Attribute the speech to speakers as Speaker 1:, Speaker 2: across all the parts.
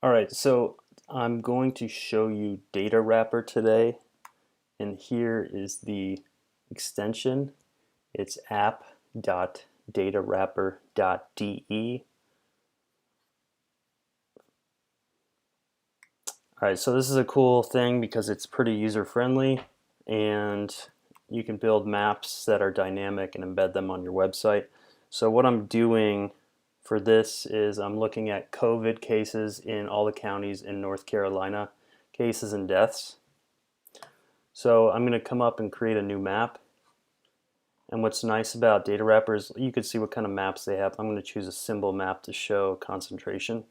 Speaker 1: Alright, so I'm going to show you Datawrapper today, and here is the extension. It's app.datawrapper.de. Alright, so this is a cool thing because it's pretty user-friendly, and you can build maps that are dynamic and embed them on your website. So what I'm doing for this is I'm looking at COVID cases in all the counties in North Carolina, cases and deaths. So I'm going to come up and create a new map. And what's nice about Datawrapper is you can see what kind of maps they have. I'm going to choose a symbol map to show concentration.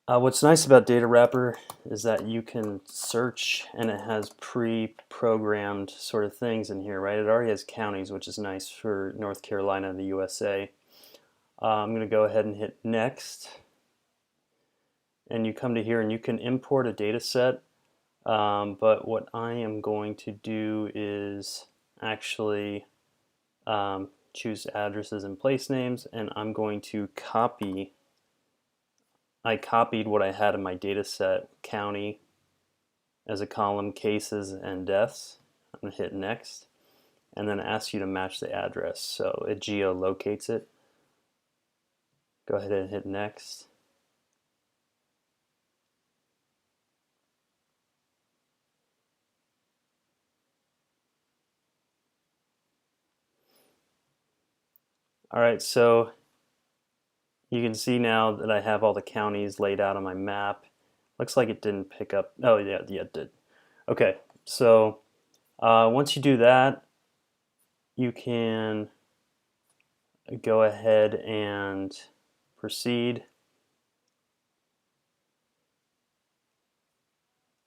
Speaker 1: What's nice about Datawrapper is that you can search and it has pre-programmed sort of things in here, right? It already has counties, which is nice for North Carolina and the USA. I'm going to go ahead and hit next, and you come to here and you can import a data set, but what I am going to do is actually choose addresses and place names, and I'm going to copy. I copied what I had in my data set, county as a column, cases and deaths. I'm going to hit next, and then ask you to match the address, so it geolocates it. Go ahead and hit next. Alright, so you can see now that I have all the counties laid out on my map. Looks like it didn't pick up. Oh yeah, it did. Okay, so once you do that, you can go ahead and proceed.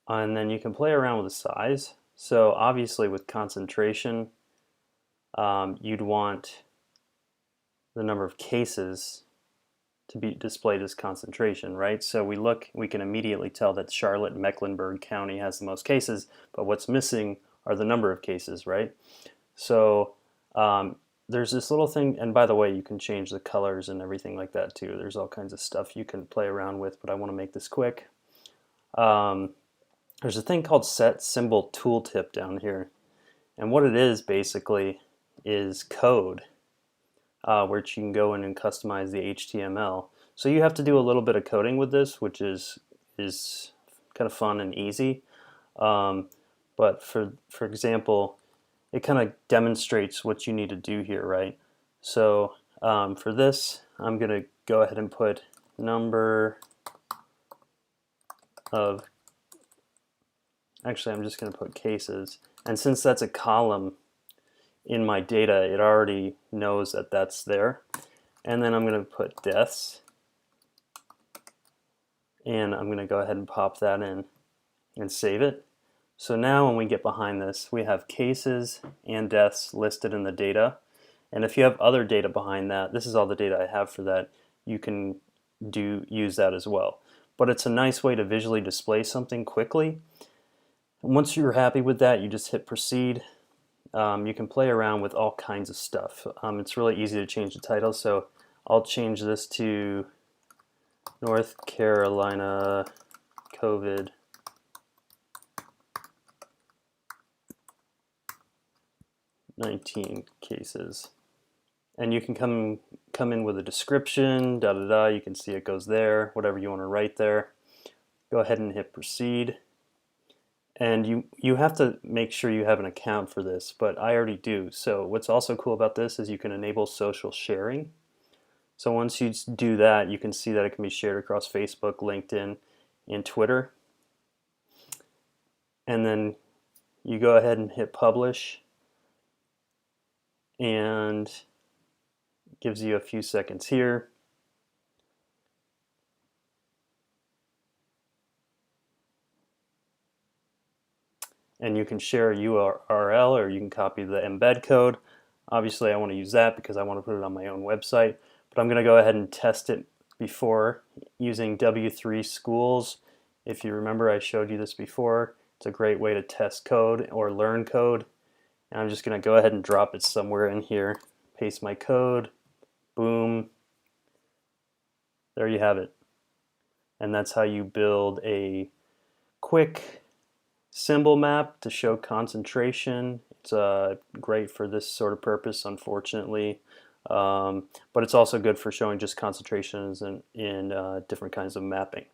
Speaker 1: And then you can play around with the size. So obviously with concentration, you'd want the number of cases to be displayed as concentration, right? So we can immediately tell that Charlotte and Mecklenburg County has the most cases, but what's missing are the number of cases, right? So there's this little thing, and by the way, you can change the colors and everything like that too. There's all kinds of stuff you can play around with, but I want to make this quick. There's a thing called Set Symbol Tooltip down here, and what it is basically is code, where you can go in and customize the HTML. So you have to do a little bit of coding with this, which is kind of fun and easy. But for example, it kind of demonstrates what you need to do here, right? So for this, I'm going to go ahead and put number of, actually I'm just going to put cases, and since that's a column in my data, it already knows that that's there. And then I'm going to put deaths, and I'm going to go ahead and pop that in and save it. So now when we get behind this, we have cases and deaths listed in the data. And if you have other data behind that, this is all the data I have for that, you can use that as well. But it's a nice way to visually display something quickly. And once you're happy with that, you just hit proceed. You can play around with all kinds of stuff. It's really easy to change the title, so I'll change this to North Carolina COVID -19 cases. And you can come in with a description, you can see it goes there, whatever you want to write there. Go ahead and hit proceed. And you have to make sure you have an account for this, but I already do. So what's also cool about this is you can enable social sharing. So once you do that, you can see that it can be shared across Facebook, LinkedIn, and Twitter. And then you go ahead and hit publish, and it gives you a few seconds here. And you can share a URL, or you can copy the embed code. Obviously I want to use that because I want to put it on my own website, but I'm going to go ahead and test it before using W3 Schools. If you remember, I showed you this before. It's a great way to test code or learn code. And I'm just going to go ahead and drop it somewhere in here, paste my code, boom, there you have it. and that's how you build a quick symbol map to show concentration. It's great for this sort of purpose, unfortunately, but it's also good for showing just concentrations in different kinds of mapping.